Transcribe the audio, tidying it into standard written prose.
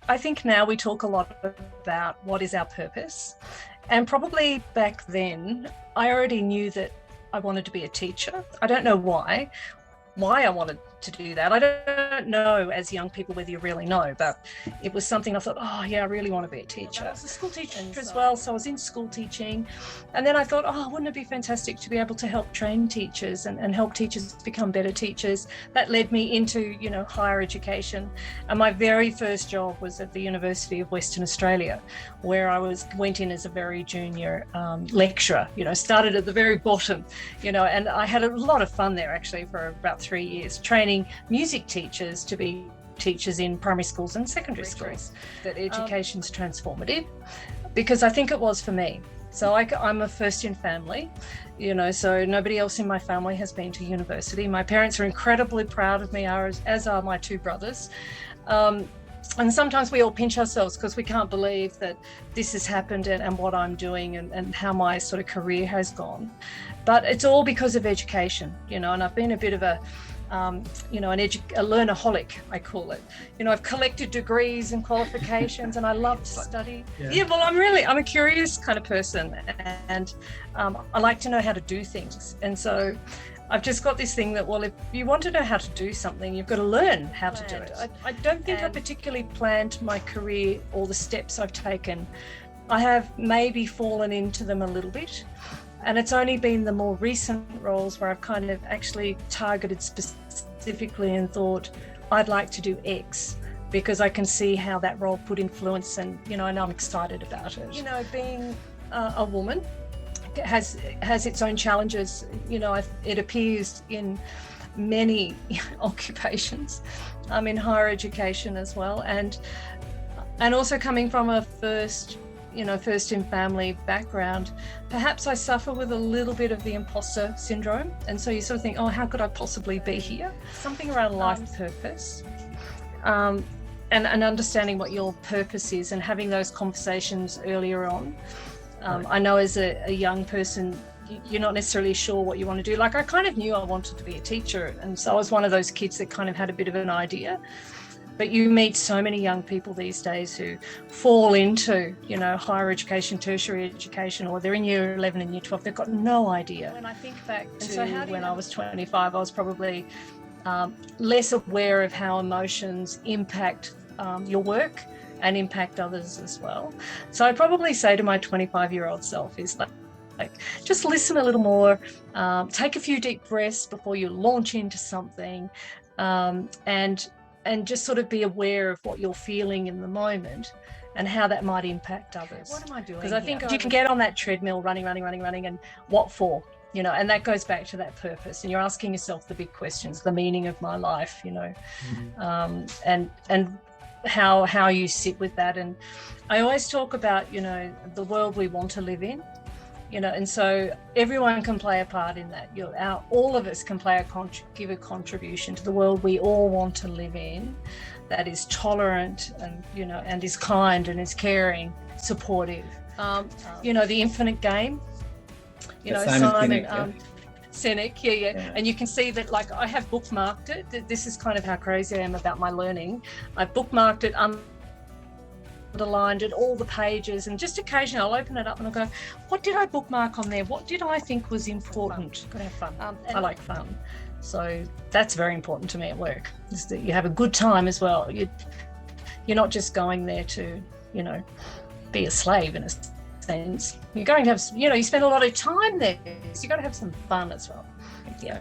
I think now we talk a lot about what is our purpose. And probably back then, I already knew that I wanted to be a teacher. I don't know why I wanted to do that. I don't know as young people whether you really know, but it was something I thought, oh yeah, I really want to be a teacher. I was a school teacher as well, so I was in school teaching. And then I thought, oh, wouldn't it be fantastic to be able to help train teachers and help teachers become better teachers? That led me into, higher education. And my very first job was at the University of Western Australia, where I went in as a very junior lecturer, started at the very bottom, and I had a lot of fun there actually for about 3 years, training music teachers to be teachers in primary schools and secondary schools. That education's transformative, because I think it was for me. So I'm a first in family, so nobody else in my family has been to university. My parents are incredibly proud of me, as are my two brothers. And sometimes we all pinch ourselves because we can't believe that this has happened and what I'm doing and how my sort of career has gone. But it's all because of education, and I've been a bit of a learnerholic, I call it. I've collected degrees and qualifications and I love to study. Well, I'm a curious kind of person, and I like to know how to do things. And so I've just got this thing that, well, if you want to know how to do something, you've got to learn how to do it. I don't think I particularly planned my career or the steps I've taken. I have maybe fallen into them a little bit. And it's only been the more recent roles where I've kind of actually targeted specifically and thought, I'd like to do X, because I can see how that role could influence and I'm excited about it. Being a woman has its own challenges. It appears in many occupations, in higher education as well. And also coming from a first in family background, perhaps I suffer with a little bit of the imposter syndrome. And so you sort of think, oh, how could I possibly be here? Something around life purpose, and understanding what your purpose is and having those conversations earlier on. I know as a young person, you're not necessarily sure what you want to do. Like I kind of knew I wanted to be a teacher. And so I was one of those kids that kind of had a bit of an idea. But you meet so many young people these days who fall into, higher education, tertiary education, or they're in year 11 and year 12, they've got no idea. When I think back to when I was 25, I was probably less aware of how emotions impact your work and impact others as well. So I'd probably say to my 25-year-old self is like, just listen a little more, take a few deep breaths before you launch into something, and just sort of be aware of what you're feeling in the moment and how that might impact others. What am I doing? Because I think you can get on that treadmill running, and what for? And that goes back to that purpose. And you're asking yourself the big questions, the meaning of my life, and how you sit with that. And I always talk about, the world we want to live in. And so everyone can play a part in that. All of us can give a contribution to the world we all want to live in, that is tolerant and, and is kind and is caring, supportive. The infinite game, Simon Sinek, yeah. And you can see that, like, I have bookmarked it. This is kind of how crazy I am about my learning. I've bookmarked it, underlined it, all the pages, and just occasionally I'll open it up and I'll go, what did I bookmark on there? What did I think was important? Gotta have fun. I like fun. So that's very important to me at work, is that you have a good time as well. You're not just going there to, be a slave in a sense. You're going to have, you spend a lot of time there. So you've got to have some fun as well. Yeah.